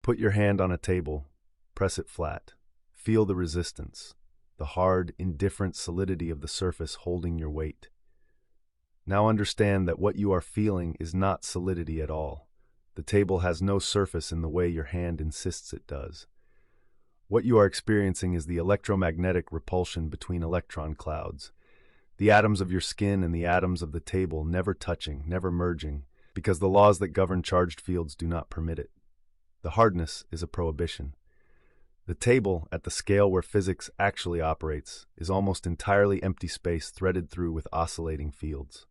Put your hand on a table, press it flat. Feel the resistance, the hard, indifferent solidity of the surface holding your weight. Now understand that what you are feeling is not solidity at all. The table has no surface in the way your hand insists it does. What you are experiencing is the electromagnetic repulsion between electron clouds, the atoms of your skin and the atoms of the table never touching, never merging, because the laws that govern charged fields do not permit it. The hardness is a prohibition. The table, at the scale where physics actually operates, is almost entirely empty space threaded through with oscillating fields.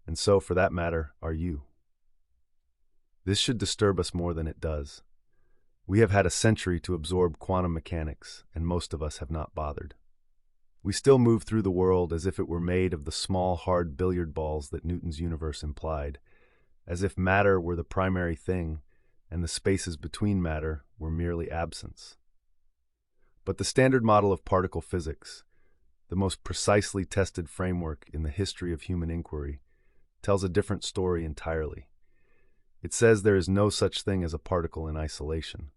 And so, for that matter, are you. This should disturb us more than it does. We have had a century to absorb quantum mechanics, and most of us have not bothered. We still move through the world as if it were made of the small, hard billiard balls that Newton's universe implied, as if matter were the primary thing, and the spaces between matter were merely absence. But the standard model of particle physics, the most precisely tested framework in the history of human inquiry, tells a different story entirely. It says there is no such thing as a particle in isolation.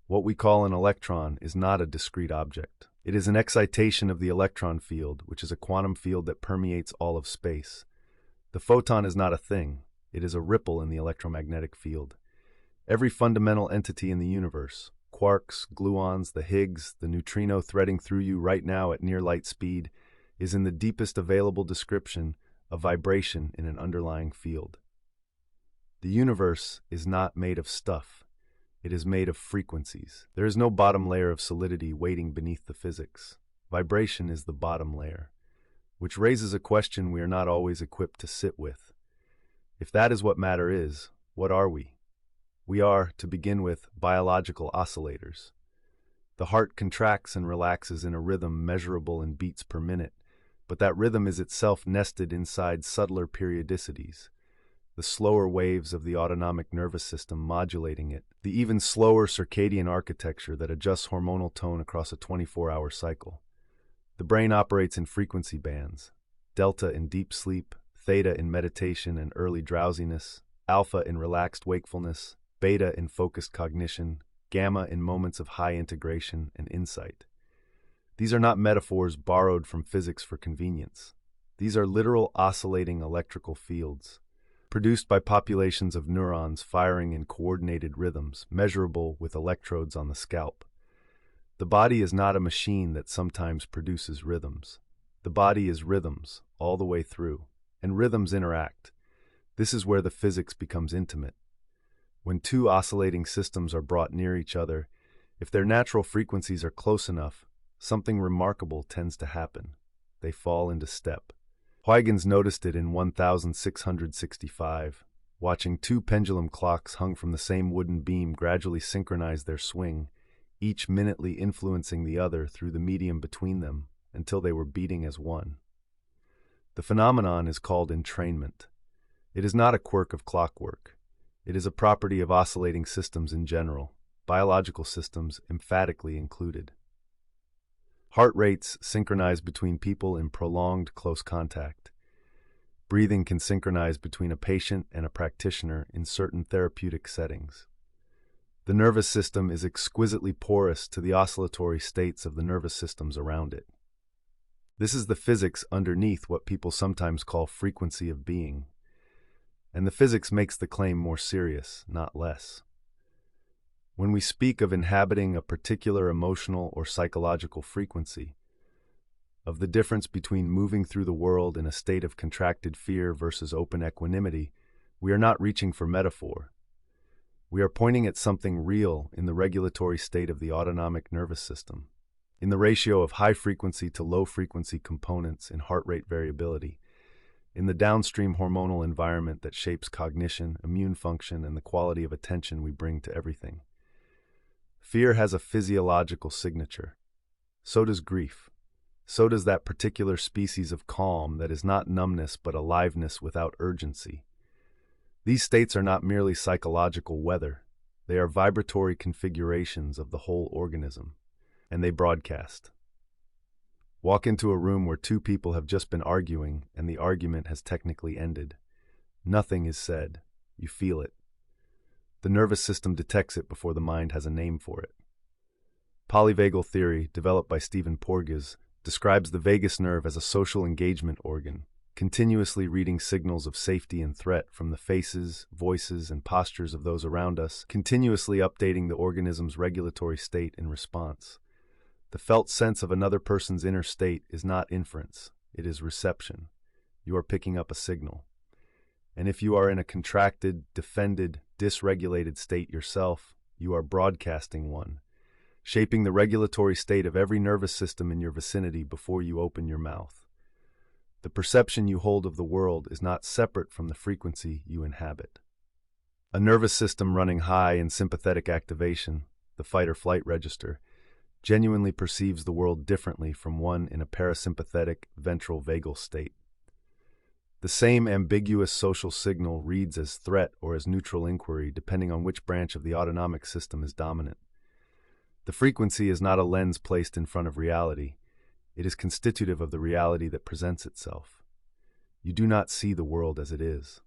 What we call an electron is not a discrete object. It is an excitation of the electron field, which is a quantum field that permeates all of space. The photon is not a thing. It is a ripple in the electromagnetic field. Every fundamental entity in the universe, quarks, gluons, the Higgs, the neutrino threading through you right now at near light speed, is in the deepest available description a vibration in an underlying field. The universe is not made of stuff. It is made of frequencies. There is no bottom layer of solidity waiting beneath the physics. Vibration is the bottom layer, which raises a question we are not always equipped to sit with. If that is what matter is, what are we? We are, to begin with, biological oscillators. The heart contracts and relaxes in a rhythm measurable in beats per minute, but that rhythm is itself nested inside subtler periodicities. The slower waves of the autonomic nervous system modulating it, the even slower circadian architecture that adjusts hormonal tone across a 24-hour cycle. The brain operates in frequency bands, delta in deep sleep, theta in meditation and early drowsiness, alpha in relaxed wakefulness, beta in focused cognition, gamma in moments of high integration and insight. These are not metaphors borrowed from physics for convenience. These are literal oscillating electrical fields, produced by populations of neurons firing in coordinated rhythms, measurable with electrodes on the scalp. The body is not a machine that sometimes produces rhythms. The body is rhythms all the way through, and rhythms interact. This is where the physics becomes intimate. When two oscillating systems are brought near each other, if their natural frequencies are close enough, something remarkable tends to happen. They fall into step. Huygens noticed it in 1665, watching two pendulum clocks hung from the same wooden beam gradually synchronize their swing, each minutely influencing the other through the medium between them until they were beating as one. The phenomenon is called entrainment. It is not a quirk of clockwork. It is a property of oscillating systems in general, biological systems emphatically included. Heart rates synchronize between people in prolonged close contact. Breathing can synchronize between a patient and a practitioner in certain therapeutic settings. The nervous system is exquisitely porous to the oscillatory states of the nervous systems around it. This is the physics underneath what people sometimes call frequency of being. And the physics makes the claim more serious, not less. When we speak of inhabiting a particular emotional or psychological frequency, of the difference between moving through the world in a state of contracted fear versus open equanimity, we are not reaching for metaphor. We are pointing at something real in the regulatory state of the autonomic nervous system, in the ratio of high-frequency to low-frequency components in heart rate variability, in the downstream hormonal environment that shapes cognition, immune function, and the quality of attention we bring to everything. Fear has a physiological signature. So does grief. So does that particular species of calm that is not numbness but aliveness without urgency. These states are not merely psychological weather. They are vibratory configurations of the whole organism, and they broadcast. Walk into a room where two people have just been arguing and the argument has technically ended. Nothing is said. You feel it. The nervous system detects it before the mind has a name for it. Polyvagal theory, developed by Stephen Porges, describes the vagus nerve as a social engagement organ, continuously reading signals of safety and threat from the faces, voices, and postures of those around us, continuously updating the organism's regulatory state in response. The felt sense of another person's inner state is not inference, it is reception. You are picking up a signal. And if you are in a contracted, defended, dysregulated state yourself, you are broadcasting one, shaping the regulatory state of every nervous system in your vicinity before you open your mouth. The perception you hold of the world is not separate from the frequency you inhabit. A nervous system running high in sympathetic activation, the fight-or-flight register, genuinely perceives the world differently from one in a parasympathetic ventral vagal state. The same ambiguous social signal reads as threat or as neutral inquiry depending on which branch of the autonomic system is dominant. The frequency is not a lens placed in front of reality. It is constitutive of the reality that presents itself. You do not see the world as it is.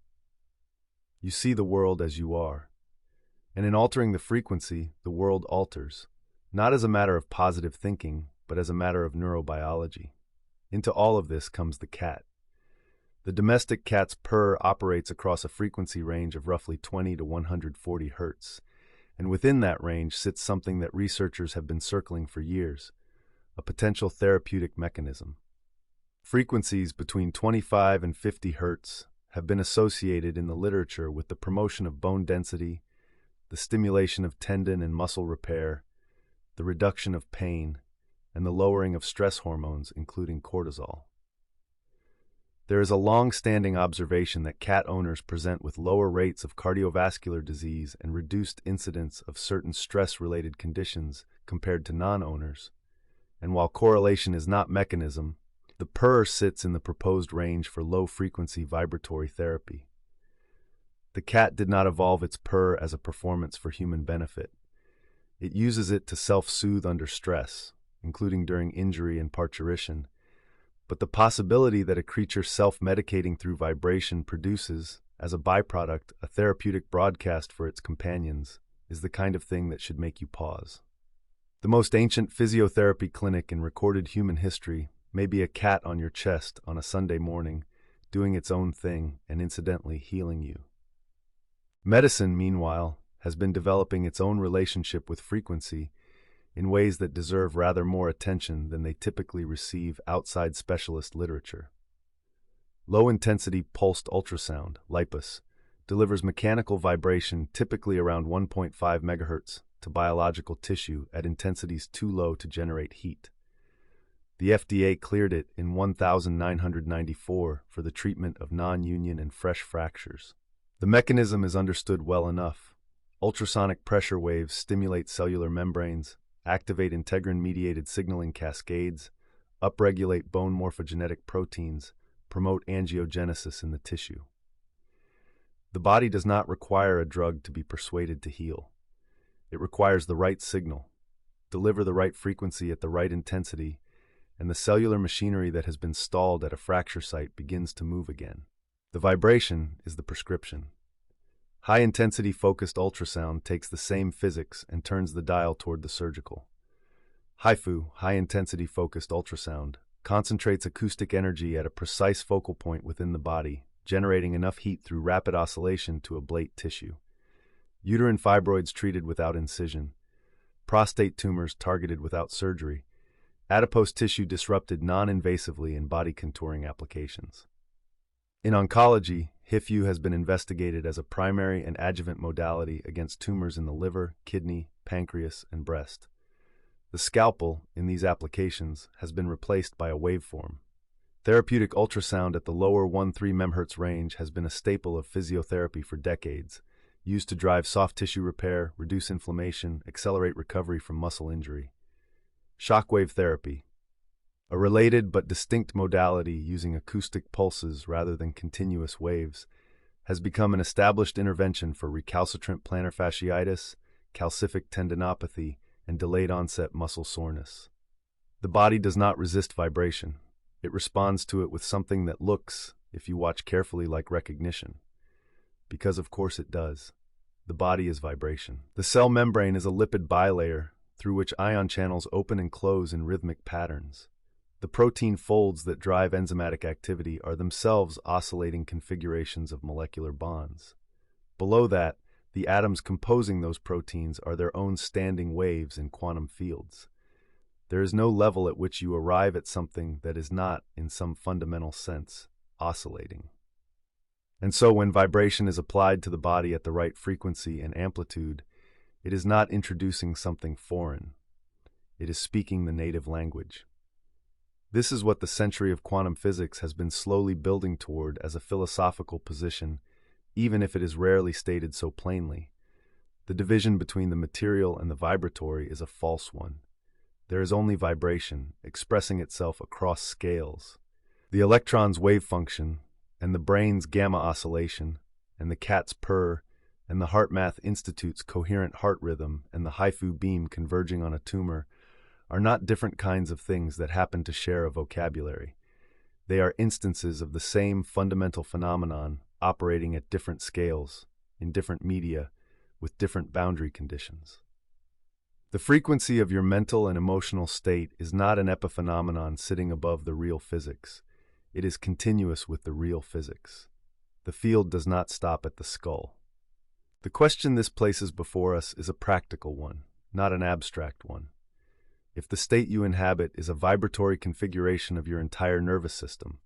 You see the world as you are. And in altering the frequency, the world alters, not as a matter of positive thinking, but as a matter of neurobiology. Into all of this comes the cat. The domestic cat's purr operates across a frequency range of roughly 20 to 140 hertz, and within that range sits something that researchers have been circling for years, a potential therapeutic mechanism. Frequencies between 25 and 50 hertz have been associated in the literature with the promotion of bone density, the stimulation of tendon and muscle repair, the reduction of pain, and the lowering of stress hormones, including cortisol. There is a long-standing observation that cat owners present with lower rates of cardiovascular disease and reduced incidence of certain stress-related conditions compared to non-owners. And while correlation is not mechanism, the purr sits in the proposed range for low-frequency vibratory therapy. The cat did not evolve its purr as a performance for human benefit. It uses it to self-soothe under stress, including during injury and parturition. But the possibility that a creature self-medicating through vibration produces, as a byproduct, a therapeutic broadcast for its companions is the kind of thing that should make you pause. The most ancient physiotherapy clinic in recorded human history may be a cat on your chest on a Sunday morning, doing its own thing and incidentally healing you. Medicine, meanwhile, has been developing its own relationship with frequency in ways that deserve rather more attention than they typically receive outside specialist literature. Low-intensity pulsed ultrasound, LIPUS, delivers mechanical vibration typically around 1.5 MHz to biological tissue at intensities too low to generate heat. The FDA cleared it in 1994 for the treatment of non-union and fresh fractures. The mechanism is understood well enough. Ultrasonic pressure waves stimulate cellular membranes, activate integrin-mediated signaling cascades, upregulate bone morphogenetic proteins, promote angiogenesis in the tissue. The body does not require a drug to be persuaded to heal. It requires the right signal, deliver the right frequency at the right intensity, and the cellular machinery that has been stalled at a fracture site begins to move again. The vibration is the prescription. High-intensity focused ultrasound takes the same physics and turns the dial toward the surgical. HIFU, high-intensity focused ultrasound, concentrates acoustic energy at a precise focal point within the body, generating enough heat through rapid oscillation to ablate tissue. Uterine fibroids treated without incision, prostate tumors targeted without surgery, adipose tissue disrupted non-invasively in body contouring applications. In oncology, HIFU has been investigated as a primary and adjuvant modality against tumors in the liver, kidney, pancreas, and breast. The scalpel, in these applications, has been replaced by a waveform. Therapeutic ultrasound at the lower 1-3 MHz range has been a staple of physiotherapy for decades, used to drive soft tissue repair, reduce inflammation, accelerate recovery from muscle injury. Shockwave therapy, a related but distinct modality using acoustic pulses rather than continuous waves, has become an established intervention for recalcitrant plantar fasciitis, calcific tendinopathy, and delayed-onset muscle soreness. The body does not resist vibration. It responds to it with something that looks, if you watch carefully, like recognition. Because of course it does. The body is vibration. The cell membrane is a lipid bilayer through which ion channels open and close in rhythmic patterns. The protein folds that drive enzymatic activity are themselves oscillating configurations of molecular bonds. Below that, the atoms composing those proteins are their own standing waves in quantum fields. There is no level at which you arrive at something that is not, in some fundamental sense, oscillating. And so when vibration is applied to the body at the right frequency and amplitude, it is not introducing something foreign. It is speaking the native language. This is what the century of quantum physics has been slowly building toward as a philosophical position, even if it is rarely stated so plainly. The division between the material and the vibratory is a false one. There is only vibration, expressing itself across scales. The electron's wave function, and the brain's gamma oscillation, and the cat's purr, and the HeartMath Institute's coherent heart rhythm, and the HIFU beam converging on a tumor, are not different kinds of things that happen to share a vocabulary. They are instances of the same fundamental phenomenon operating at different scales, in different media, with different boundary conditions. The frequency of your mental and emotional state is not an epiphenomenon sitting above the real physics. It is continuous with the real physics. The field does not stop at the skull. The question this places before us is a practical one, not an abstract one. If the state you inhabit is a vibratory configuration of your entire nervous system,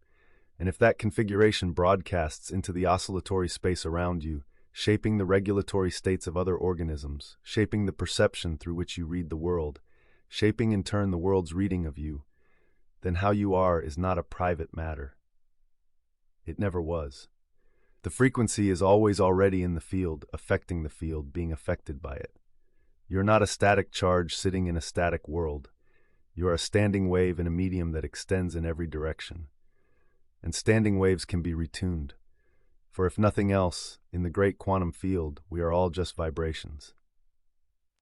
and if that configuration broadcasts into the oscillatory space around you, shaping the regulatory states of other organisms, shaping the perception through which you read the world, shaping in turn the world's reading of you, then how you are is not a private matter. It never was. The frequency is always already in the field, affecting the field, being affected by it. You're not a static charge sitting in a static world. You are a standing wave in a medium that extends in every direction. And standing waves can be retuned. For if nothing else, in the great quantum field, we are all just vibrations.